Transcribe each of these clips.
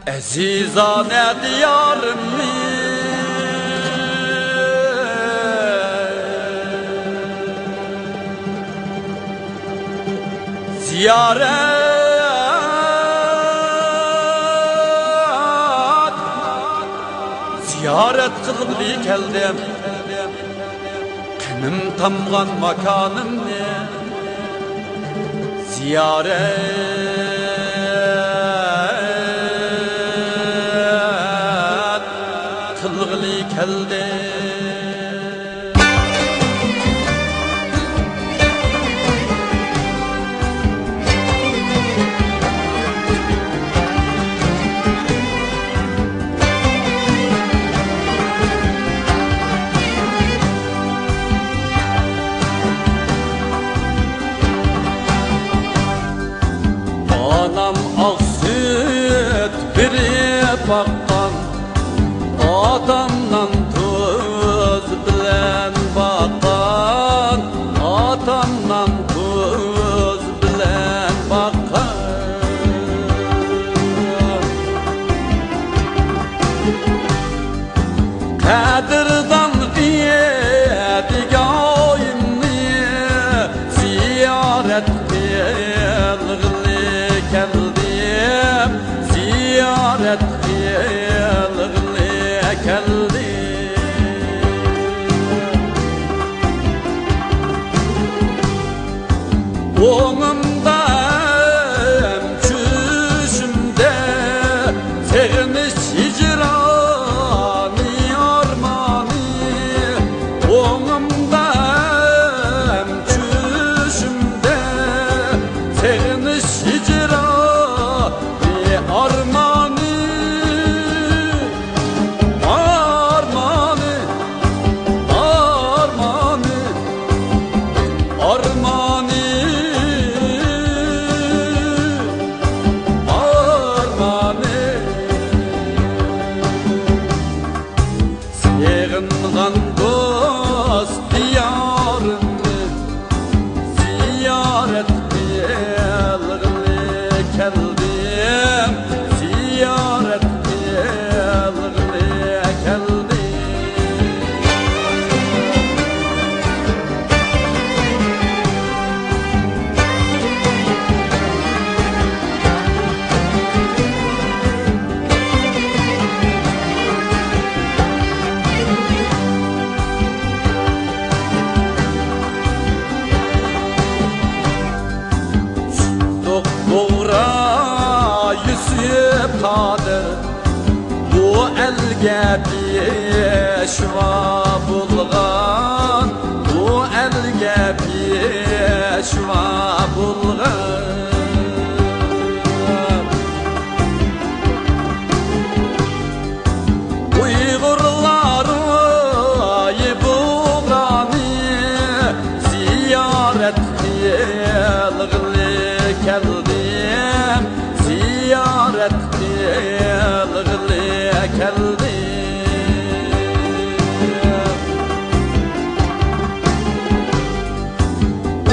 Azizane diyarımı ziyaret kılıp geldim. Kanım tamgan makanım ne? Ziyaret kılıp geldim. Anam ak süt biri bakkan, atamdan tuz bilen bakkan, atamdan tuz bilen bakkan. Kadirdan diyedik ayını ziyaret geldim, ziyaret geldim. Oğumdan çüşümde sevmiş hicrani armani. Oğumdan çüşümde sevmiş hicrani armani. Armani, armani, armani, armani. Sığıngan dost diyarını ziyaret geldim, ziyaret geldim. Doğra Yusuf Kadir bu elge peşva bulgan, bu elge peşva bulgan. Uygurları buğrani ziyaret geldim, ziyaret geldim.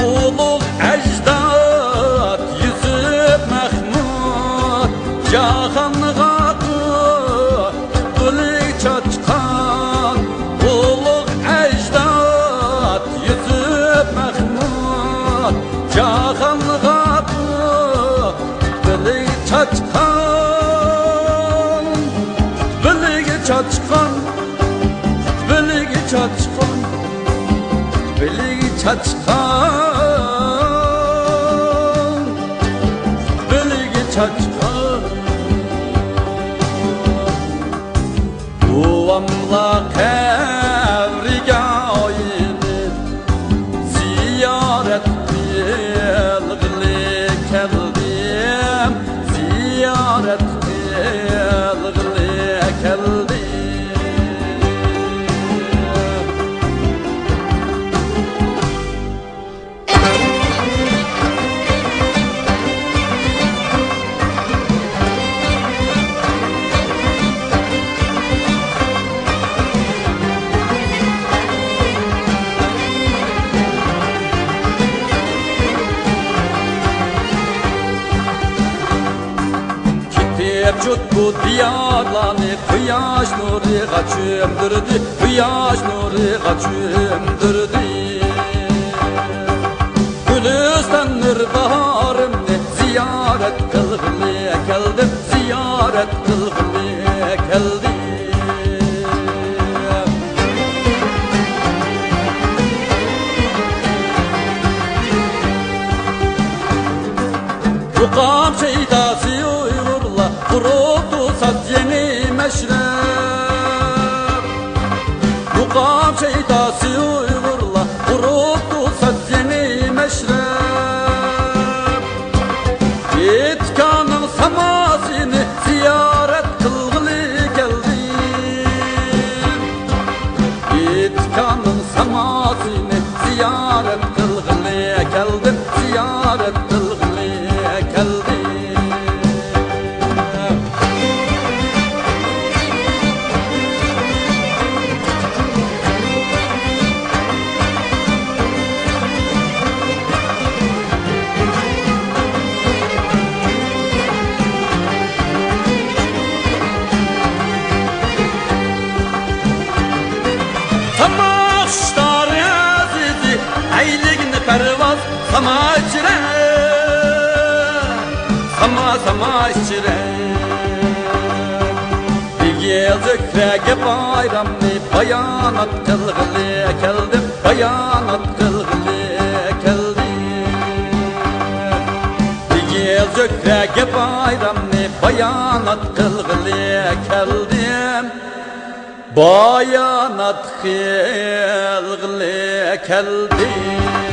Ulug ecdat Yusuf Mahmud cahanlığa kılıç açkan. Ulug ecdat Yusuf Mahmud cahanlığa kılıç açkan. Bilgi çaçkan, bilgi çaçkan, bilgi çaçkan, bilgi çaçkan. Duamla kevriga ayını ziyaret geldim, ziyaret geldim. Meşhut bu diyarlarını kıyaş nuru çömdürdü, kıyaş nuru çömdürdü. Gülistanır baharımda ziyaret kılgılı geldim, ziyaret kılgılı geldim. Mukam şeydası Uygurla kuruldu saz yeni meşrep. Mukam şeydası Uygurla kuruldu saz yeni meşrep. İtkanın samasını ziyaret kılgılı geldim. İtkanın samasını ziyaret kılgılı geldim, ziyaret kılgılı. Samaştar azizi, eyligini pervaz sama içire, sama içire. Bir yıl zükrege bayramını bayanat kılgılı geldim, bayanat kılgılı geldim. Bir yıl zükrege bayramını bayanat kılgılı geldim. Bayanat kılgılı geldim.